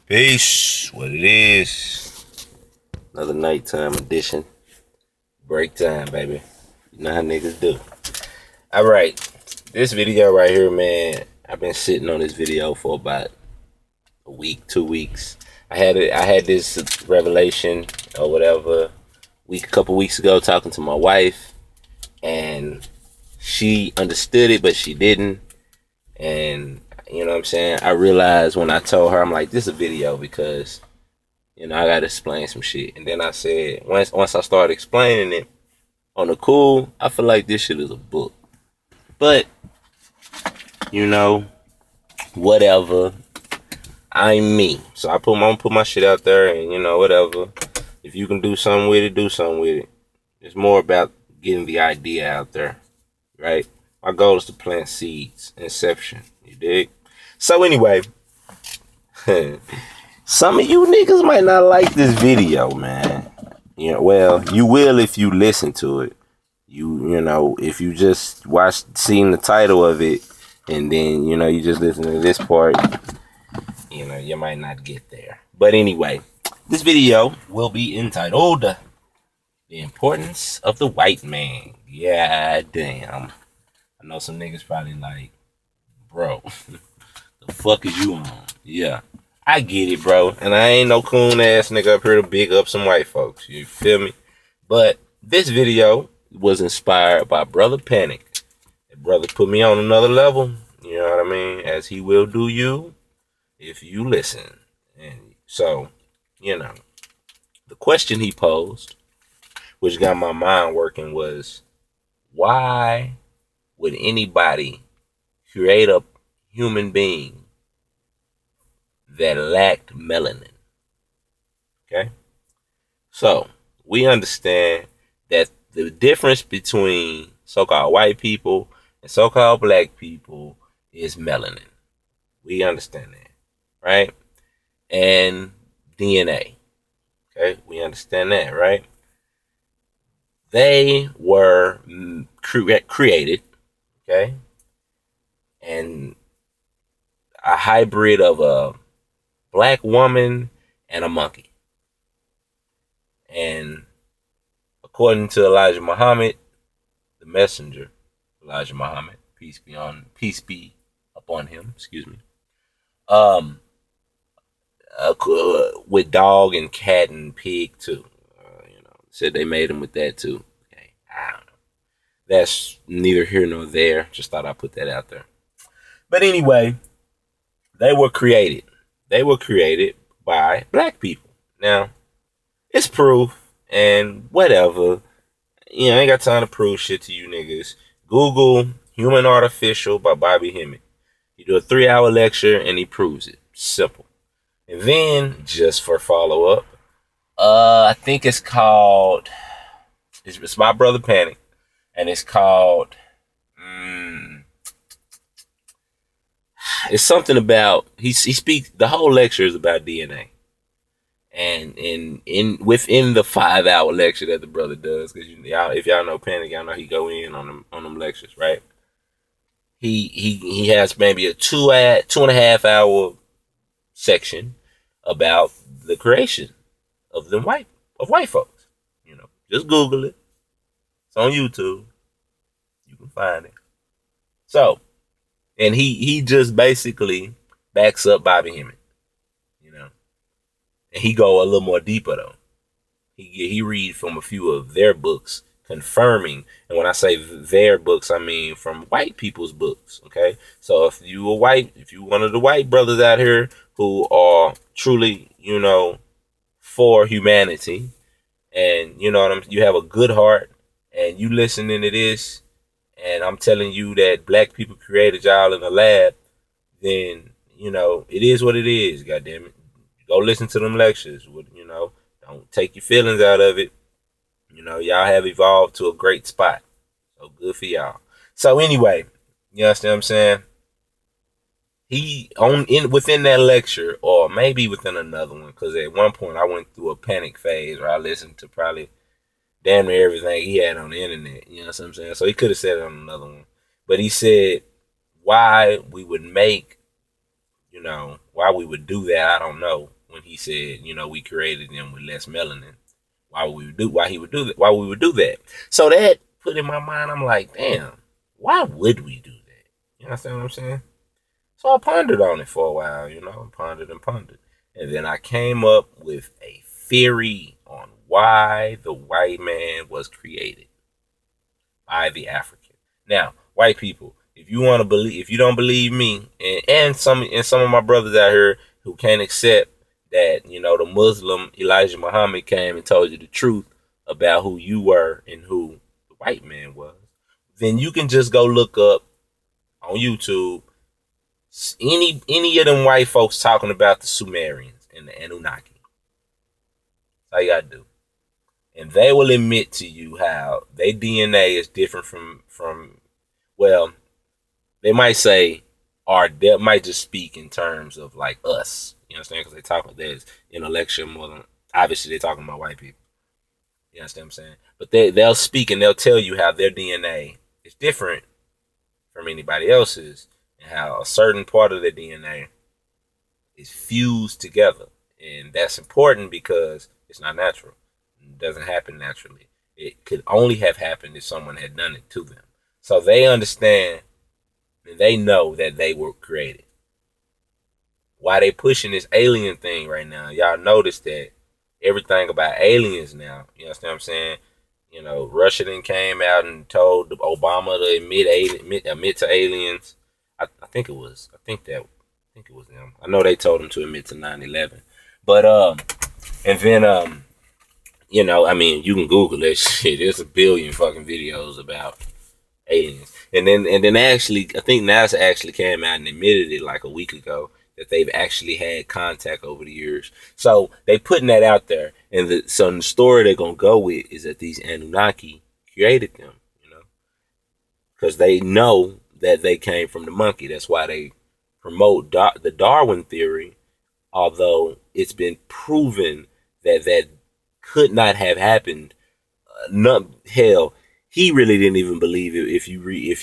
Peace. What it is. Another nighttime edition. Break time, baby. You know how niggas do. Alright. This video right here, man. I've been sitting on this video for about a week, 2 weeks. I had this revelation or whatever a couple weeks ago talking to my wife, and she understood it, but she didn't. And you know what I'm saying? I realized when I told her, I'm like, this is a video because, I gotta explain some shit. And then I said, once I started explaining it on the cool, I feel like this shit is a book. But, whatever. I'm me. So I'm gonna put my shit out there and, whatever. If you can do something with it, do something with it. It's more about getting the idea out there, right? My goal is to plant seeds. Inception. You dig? So anyway, some of you niggas might not like this video, man. Well, you will if you listen to it. If you just seen the title of it, and then, you just listen to this part, you might not get there. But anyway, this video will be entitled The Importance of the White Man. Yeah, damn. I know some niggas probably like, bro, the fuck is you on? Yeah, I get it, bro. And I ain't no coon ass nigga up here to big up some white folks. You feel me? But this video was inspired by Brother Panic. That brother put me on another level. You know what I mean? As he will do you if you listen. And so, the question he posed, which got my mind working, was, why would anybody create a human being that lacked melanin? Okay? So, we understand that the difference between so-called white people and so-called black people is melanin. We understand that, right? And DNA. Okay? We understand that, right? They were created, okay, and a hybrid of a black woman and a monkey. And according to Elijah Muhammad, the messenger, Elijah Muhammad, peace be upon him, with dog and cat and pig too. Said they made him with that too. Okay, I don't know. That's neither here nor there. Just thought I'd put that out there. But anyway, they were created. They were created by black people. Now, it's proof and whatever. I ain't got time to prove shit to you niggas. Google Human Artificial by Bobby Hemmett. He do a 3-hour lecture and he proves it. Simple. And then, just for follow-up, I think it's called, it's by Brother Panic, and it's called, it's something about, he speaks, the whole lecture is about DNA. And within the 5-hour lecture that the brother does, because if y'all know Panic, y'all know he go in on them lectures, right? He has maybe a 2.5 hour section about the creation of white folks. Just Google it. It's on YouTube. You can find it. So, and he just basically backs up Bobby Hemmett. And he go a little more deeper though. He read from a few of their books confirming, and when I say their books, I mean from white people's books. Okay, so if you one of the white brothers out here who are truly, for humanity, and you have a good heart, and you listening to this, and I'm telling you that black people created y'all in the lab, then it is what it is. Goddamn it, go listen to them lectures. Don't take your feelings out of it. Y'all have evolved to a great spot. So good for y'all. So anyway, you understand what I'm saying? Within that lecture, or maybe within another one, because at one point I went through a panic phase where I listened to probably damn near everything he had on the internet. You know what I'm saying? So he could have said it on another one. But he said why we would do that, I don't know. he said, we created them with less melanin. Why we would do that. So that put in my mind, I'm like, damn, why would we do that? You understand what I'm saying? So I pondered on it for a while, pondered and pondered. And then I came up with a theory on why the white man was created by the African. Now, white people, if you don't believe me, and some of my brothers out here who can't accept that, the Muslim Elijah Muhammad came and told you the truth about who you were and who the white man was, then you can just go look up on YouTube any of them white folks talking about the Sumerians and the Anunnaki. That's all you gotta do. And they will admit to you how their DNA is different from well, they might say, or they might just speak in terms of like us. You understand? Because they talk about there's intellectual more than, obviously they're talking about white people. You understand what I'm saying? But they'll speak and they'll tell you how their DNA is different from anybody else's, and how a certain part of their DNA is fused together. And that's important because it's not natural. It doesn't happen naturally. It could only have happened if someone had done it to them. So they understand and they know that they were created. Why they pushing this alien thing right now? Y'all notice that everything about aliens now, you understand what I'm saying? Russia then came out and told Obama to admit to aliens. I think it was them. I know they told him to admit to 9/11. But and then you can Google that shit. There's a billion fucking videos about aliens. And then actually, I think NASA actually came out and admitted it like a week ago that they've actually had contact over the years. So they putting that out there, and the story they're gonna go with is that these Anunnaki created them, because they know that they came from the monkey. That's why they promote the Darwin theory, although it's been proven that that could not have happened. Hell, he really didn't even believe it if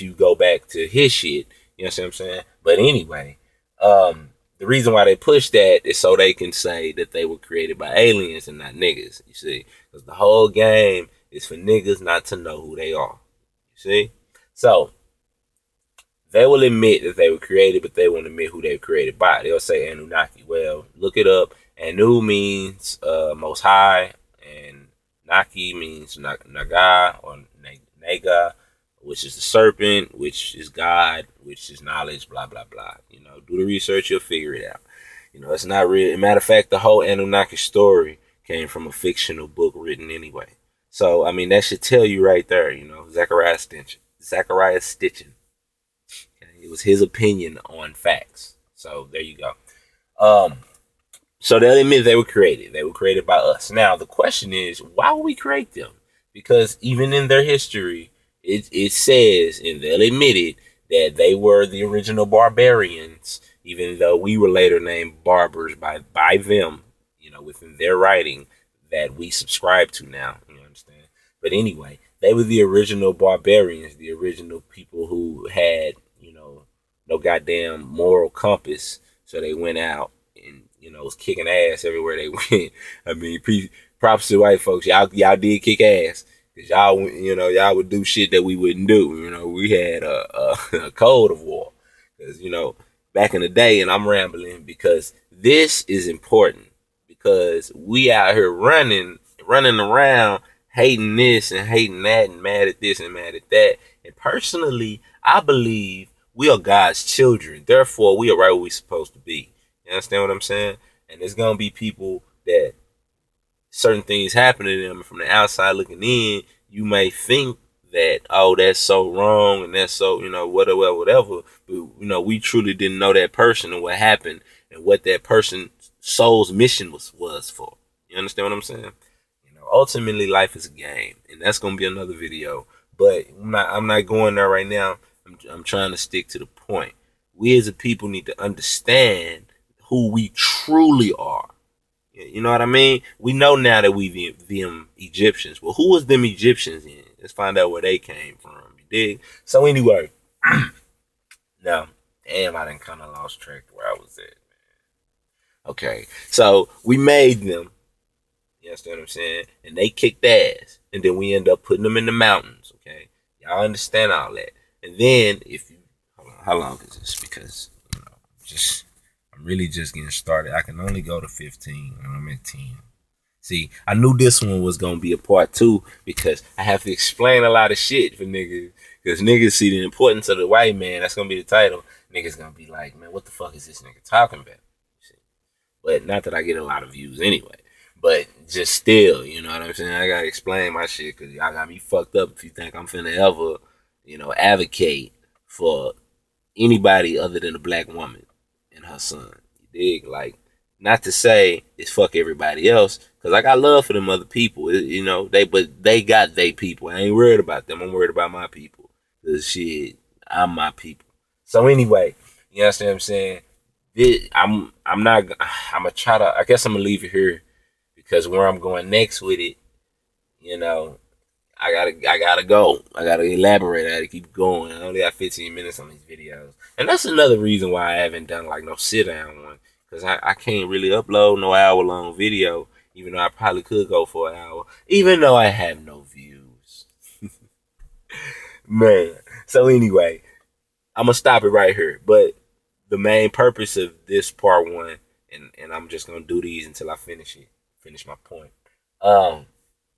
you go back to his shit. You know what I'm saying? But anyway, the reason why they push that is so they can say that they were created by aliens and not niggas. You see? Because the whole game is for niggas not to know who they are. You see? So they will admit that they were created, but they won't admit who they were created by. They'll say Anunnaki. Well, look it up. Anu means most high, and Naki means Naga or Naga, which is the serpent, which is God, which is knowledge, blah, blah, blah. Do the research, you'll figure it out. It's not real. Matter of fact, the whole Anunnaki story came from a fictional book written anyway. So, that should tell you right there, Zechariah Stitchin. Okay? It was his opinion on facts. So, there you go. So they'll admit they were created. They were created by us. Now, the question is, why would we create them? Because even in their history, it says, and they'll admit it, that they were the original barbarians, even though we were later named barbers by them, within their writing that we subscribe to now. You understand? But anyway, they were the original barbarians, the original people who had, no goddamn moral compass. So they went out and, was kicking ass everywhere they went. Props to white folks. Y'all did kick ass. Cause y'all would do shit that we wouldn't do. We had a code of war. Cause, back in the day, and I'm rambling because this is important, because we out here running around hating this and hating that and mad at this and mad at that. And personally, I believe we are God's children. Therefore, we are right where we're supposed to be. You understand what I'm saying? And there's going to be people that certain things happen to them, and from the outside looking in, you may think that, oh, that's so wrong and that's so, whatever. But, we truly didn't know that person and what happened and what that person's soul's mission was for. You understand what I'm saying? Ultimately, life is a game, and that's going to be another video. But I'm not going there right now. I'm trying to stick to the point. We as a people need to understand who we truly are. You know what I mean? We know now that we them Egyptians. Well, who was them Egyptians in? Let's find out where they came from. You dig? So anyway, now, damn, I done kind of lost track of where I was at. Okay, so we made them. You understand what I'm saying? And they kicked ass, and then we end up putting them in the mountains. Okay, y'all understand all that? And then if you hold on, how long is this? Because just I'm really just getting started. I can only go to 15, and I'm at 10. See, I knew this one was gonna be a part 2 because I have to explain a lot of shit for niggas. Because niggas see the importance of the white man. That's gonna be the title. Niggas gonna be like, man, what the fuck is this nigga talking about? But not that I get a lot of views anyway. But just still, you know what I'm saying? I gotta explain my shit because y'all got me fucked up if you think I'm finna ever, advocate for anybody other than a black woman and her son. You dig? Like, not to say it's fuck everybody else, because I got love for them other people. But they got they people. I ain't worried about them. I'm worried about my people. Cause shit, I'm my people. So anyway, you understand what I'm saying? I'm not. I'm gonna try to. I guess I'm gonna leave it here because where I'm going next with it, you know, I gotta go. I gotta elaborate. I gotta keep going. I only got 15 minutes on these videos, and that's another reason why I haven't done like no sit down one, because I can't really upload no hour long video, even though I probably could go for an hour, even though I have no views, man. So anyway, I'm gonna stop it right here. But the main purpose of this part 1, and I'm just gonna do these until I finish my point.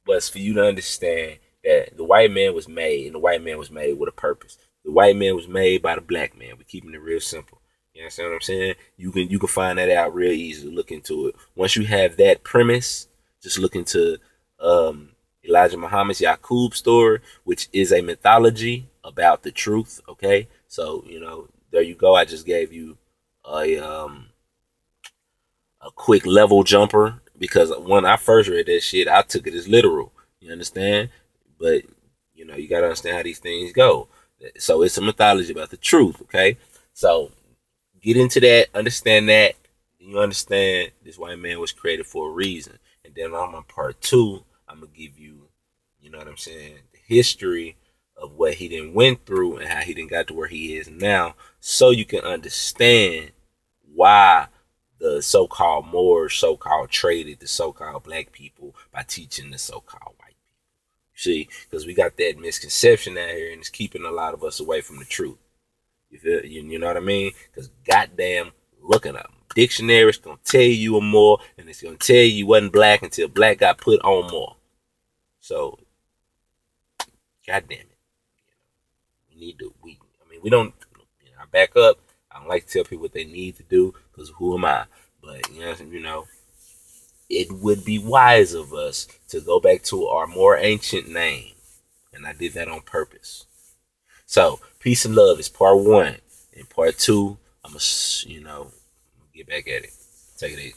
Was for you to understand that the white man was made, and the white man was made with a purpose. The white man was made by the black man. We're keeping it real simple. You understand what I'm saying? You can find that out real easy. Look into it. Once you have that premise, just look into Elijah Muhammad's Yaqub story, which is a mythology about the truth. Okay, so there you go. I just gave you a quick level jumper because when I first read that shit, I took it as literal. You understand? But you gotta understand how these things go. So it's a mythology about the truth. Okay, so get into that, understand that, and you understand this white man was created for a reason. And then on my part 2, I'm gonna give you, you know what I'm saying, the history of what he didn't went through and how he didn't got to where he is now, so you can understand why the so-called Moors so-called traded the so-called black people by teaching the so-called white people. See, because we got that misconception out here, and it's keeping a lot of us away from the truth. You feel? You know what I mean? Because goddamn, looking up dictionaries gonna tell you a Moor, and it's gonna tell you wasn't black until black got put on Moor. So, goddamn it, we need to. We don't. I back up. I don't like to tell people what they need to do because who am I? But it would be wise of us to go back to our more ancient name, and I did that on purpose. So, peace and love is part 1. In part 2, I'm gonna get back at it. Take it easy.